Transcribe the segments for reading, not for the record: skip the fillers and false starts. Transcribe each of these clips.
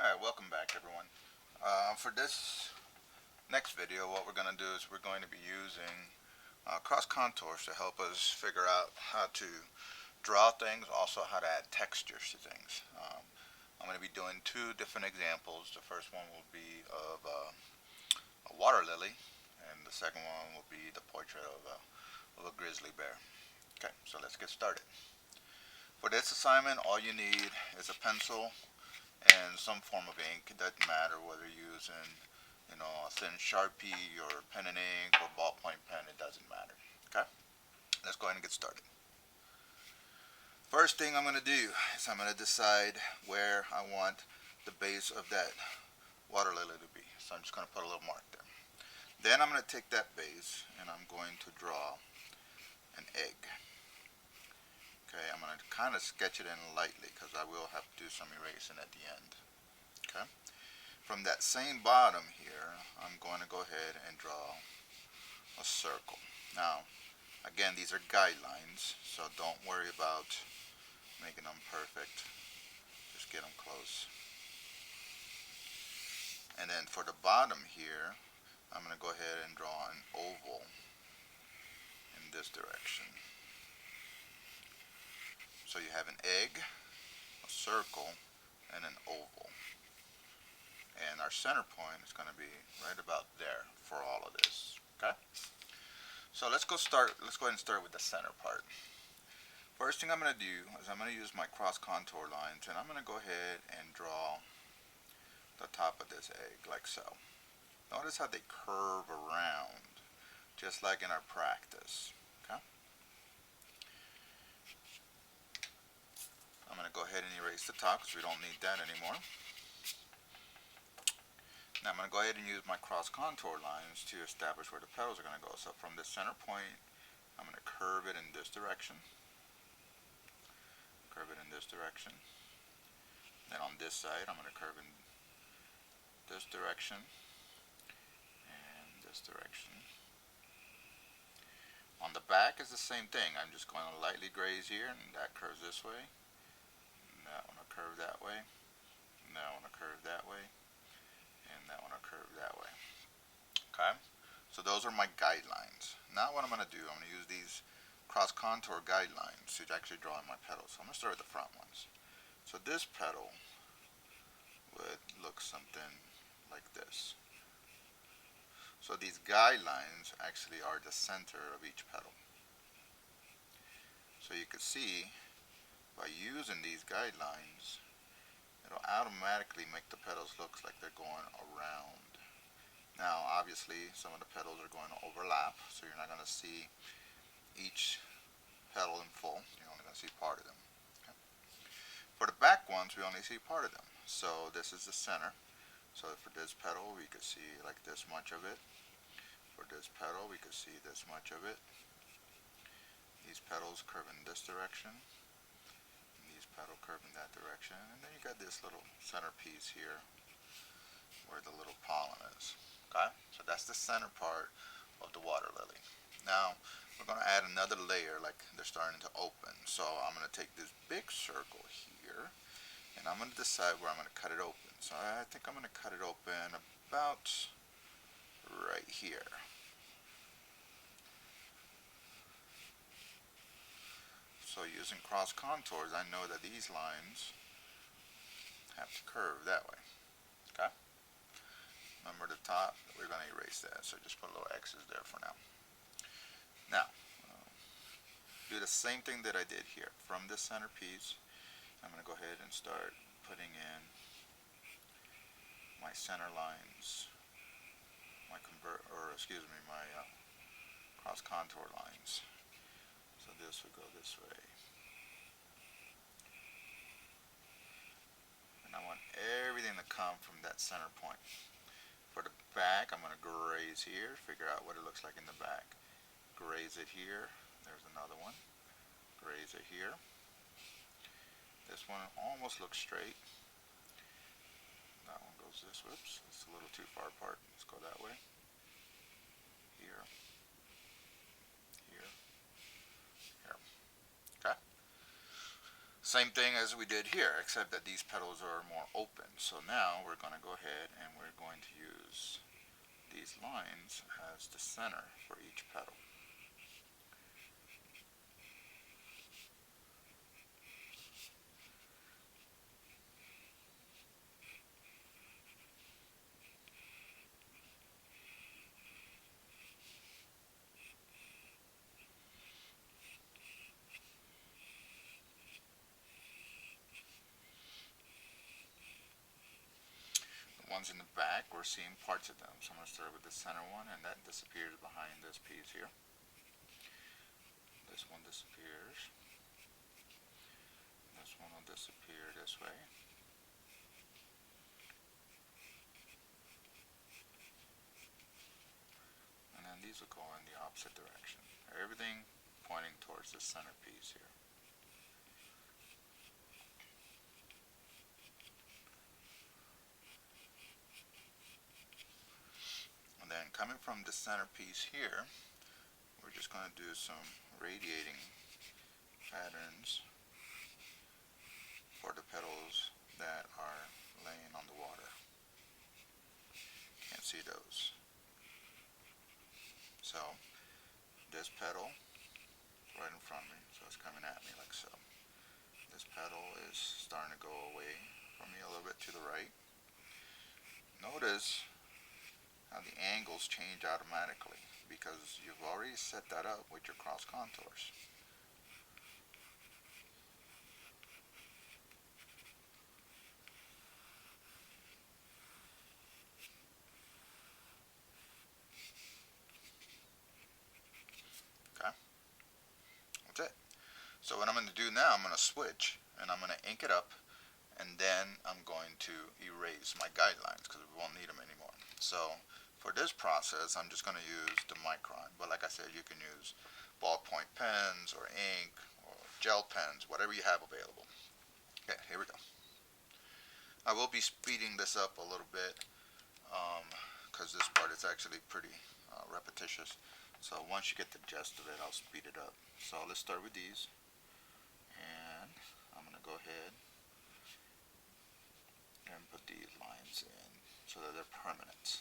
Alright, welcome back everyone. For this next video, what we're going to do is we're going to be using cross contours to help us figure out how to draw things, also how to add textures to things. I'm going to be doing two different examples. The first one will be of a water lily, and the second one will be the portrait of a grizzly bear. Okay, so let's get started. For this assignment, all you need is a pencil and some form of ink. It doesn't matter whether you're using, a thin Sharpie or pen and ink or ballpoint pen. It doesn't matter. Okay, let's go ahead and get started. First thing I'm going to do is I'm going to decide where I want the base of that water lily to be. So I'm just going to put a little mark there. Then I'm going to take that base and I'm going to draw an egg. Okay, I'm going to kind of sketch it in lightly because I will have to do some erasing at the end. Okay. From that same bottom here, I'm going to go ahead and draw a circle. Now, again, these are guidelines, so don't worry about making them perfect. Just get them close. And then for the bottom here, I'm going to go ahead and draw an oval in this direction. So you have an egg, a circle, and an oval. And our center point is going to be right about there for all of this. Okay? So let's go ahead and start with the center part. First thing I'm going to do is I'm going to use my cross contour lines, and I'm going to go ahead and draw the top of this egg like so. Notice how they curve around, just like in our practice. Okay? I'm going to go ahead and erase the top because we don't need that anymore. Now I'm going to go ahead and use my cross contour lines to establish where the petals are going to go. So from the center point, I'm going to curve it in this direction. Curve it in this direction. Then on this side, I'm going to curve in this direction and this direction. On the back is the same thing. I'm just going to lightly graze here, and that curves this way. And that one will curve that way. And that one will curve that way. And that one will curve that way. Okay? So those are my guidelines. Now what I'm going to do, I'm going to use these cross contour guidelines to actually draw in my petals. So I'm going to start with the front ones. So this petal would look something like this. So these guidelines actually are the center of each petal. So you can see by using these guidelines, it'll automatically make the petals look like they're going around. Now obviously some of the petals are going to overlap, so you're not going to see each petal in full. You're only going to see part of them. Okay. For the back ones, we only see part of them. So this is the center. So for this petal, we could see like this much of it. For this petal, we could see this much of it. These petals curve in this direction. And these petals curve in that direction. And then you got this little centerpiece here where the little pollen is. Okay? So that's the center part of the water lily. Now, we're going to add another layer like they're starting to open. So I'm going to take this big circle here, and I'm going to decide where I'm going to cut it open. So I think I'm going to cut it open about right here. So using cross contours, I know that these lines have to curve that way. Okay? Remember the top, we're going to erase that, so just put little X's there for now. Now, do the same thing that I did here. From this centerpiece, I'm going to go ahead and start putting in my center lines, my cross contour lines. So this would go this way. And I want everything to come from that center point. For the back, I'm going to graze here, figure out what it looks like in the back. Graze it here. There's another one. Graze it here. This one almost looks straight. That one goes this way. Oops, it's a little too far apart. Let's go that way. Here. Here. Here. Okay. Same thing as we did here, except that these petals are more open. So now we're going to go ahead and we're going to use these lines as the center for each petal. The ones in the back, we're seeing parts of them. So I'm going to start with the center one, and that disappears behind this piece here. This one disappears. This one will disappear this way. And then these will go in the opposite direction. Everything pointing towards the centerpiece here. And then coming from the centerpiece here, we're just going to do some radiating patterns for the petals that are laying on the water. Can't see those. So this petal right in front of me, so it's coming at me like so. This petal is starting to go away from me a little bit to the right. Notice how the angles change automatically because you've already set that up with your cross contours. Okay, that's it. So what I'm going to do now, I'm going to switch and I'm going to ink it up, and then I'm going to erase my guidelines because we won't need them anymore. So for this process, I'm just going to use the micron, but like I said, you can use ballpoint pens or ink or gel pens, whatever you have available. Okay, here we go. I will be speeding this up a little bit because this part is actually pretty repetitious. So once you get the gist of it, I'll speed it up. So let's start with these, and I'm going to go ahead and put these lines in so that they're permanent.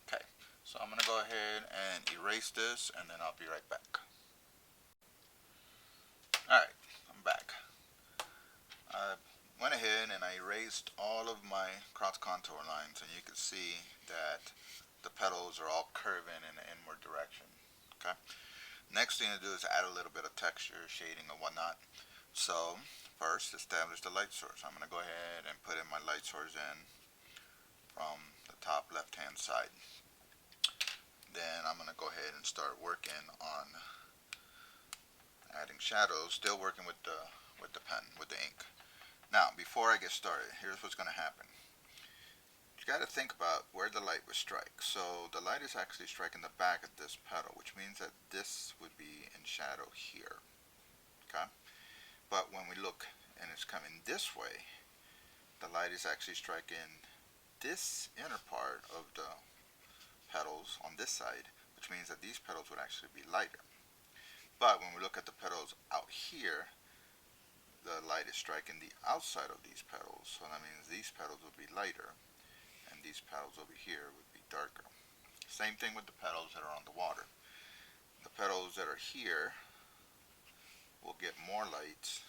Okay, so I'm going to go ahead and erase this, and then I'll be right back. Alright, I'm back. I went ahead and I erased all of my cross contour lines, and you can see that the petals are all curving in the inward direction. Okay. Next thing to do is add a little bit of texture, shading, and whatnot. So first, establish the light source. I'm going to go ahead and put in my light source in from the top left-hand side. Then I'm going to go ahead and start working on adding shadows, still working with the pen, with the ink. Now, before I get started, here's what's going to happen. You got to think about where the light would strike. So the light is actually striking the back of this petal, which means that this would be in shadow here. Okay? But when we look and it's coming this way, the light is actually striking this inner part of the petals on this side, which means that these petals would actually be lighter. But when we look at the petals out here, the light is striking the outside of these petals, so that means these petals will be lighter, and these petals over here would be darker. Same thing with the petals that are on the water. The petals that are here will get more light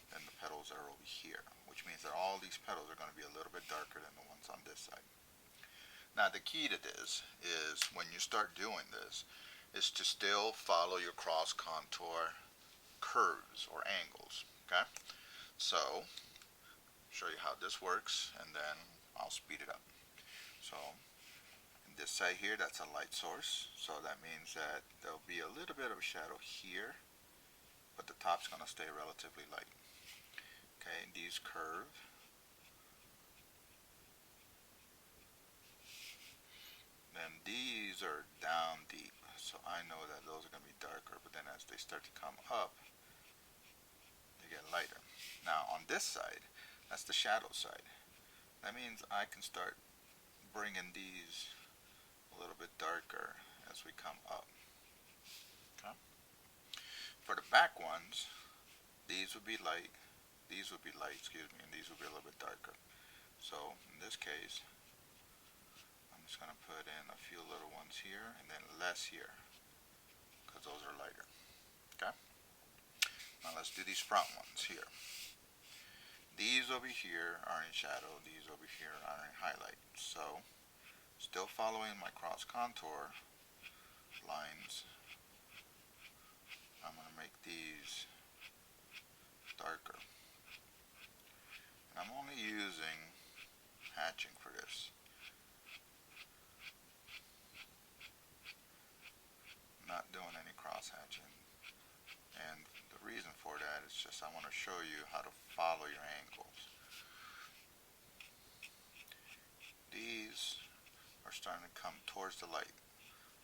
than the petals that are over here, which means that all these petals are going to be a little bit darker than the ones on this side. Now the key to this is when you start doing this is to still follow your cross contour curves or angles. Okay, so show you how this works, and then I'll speed it up. So in this side here, that's a light source, so that means that there'll be a little bit of a shadow here, but the top's going to stay relatively light. Okay, these curve, these are down deep, so I know that those are going to be darker, but then as they start to come up, they get lighter. Now on this side, that's the shadow side. That means I can start bringing these a little bit darker as we come up. Okay. For the back ones, these would be light, these would be light, excuse me, and these would be a little bit darker. So in this case, I'm just going to put in a few little ones here and then less here because those are lighter. Okay. Now let's do these front ones here. These over here are in shadow, these over here are in highlight. So still following my cross contour lines, I'm going to make these darker. And I'm only using hatching for this. I'm not doing any cross hatching. And the reason for that is just I want to show you how to follow your angles. These are starting to come towards the light,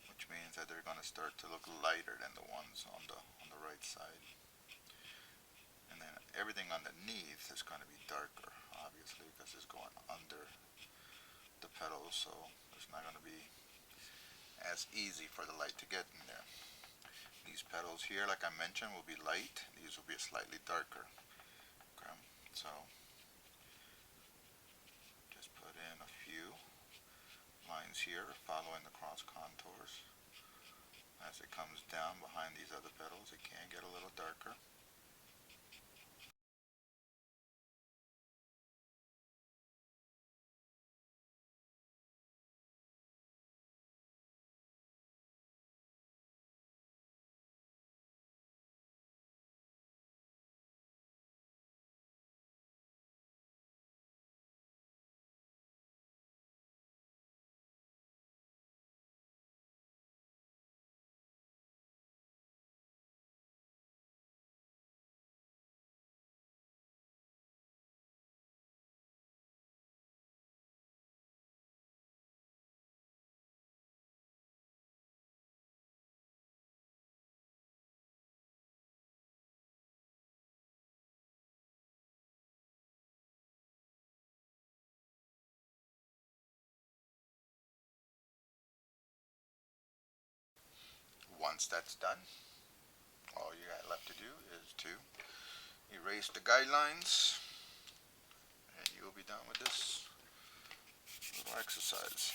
which means that they're going to start to look lighter than the ones on the right side. And then everything underneath is going to be darker, obviously, because it's going under the petals, so it's not going to be as easy for the light to get in there. These petals here, like I mentioned, will be light. These will be slightly darker. Okay, so just put in a few lines here, following the cross contours. As it comes down behind these other petals, it can get a little darker. Once that's done, all you got left to do is to erase the guidelines, and you'll be done with this little exercise.